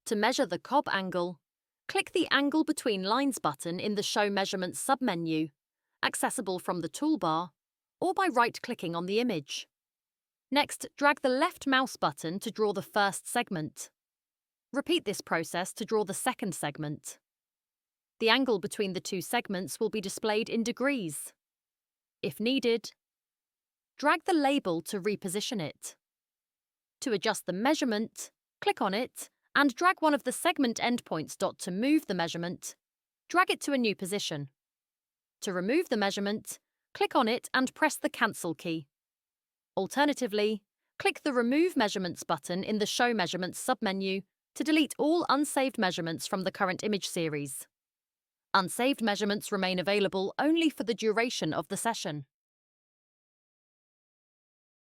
To measure the Cobb angle, click the Angle Between Lines button in the Show Measurements submenu, accessible from the toolbar, or by right-clicking on the image. Next, drag the left mouse button to draw the first segment. Repeat this process to draw the second segment. The angle between the two segments will be displayed in degrees. If needed, drag the label to reposition it. To adjust the measurement, click on it and drag one of the segment endpoints to move the measurement. Drag it to a new position. To remove the measurement, click on it and press the Cancel key. Alternatively, click the Remove Measurements button in the Show Measurements submenu to delete all unsaved measurements from the current image series. Unsaved measurements remain available only for the duration of the session.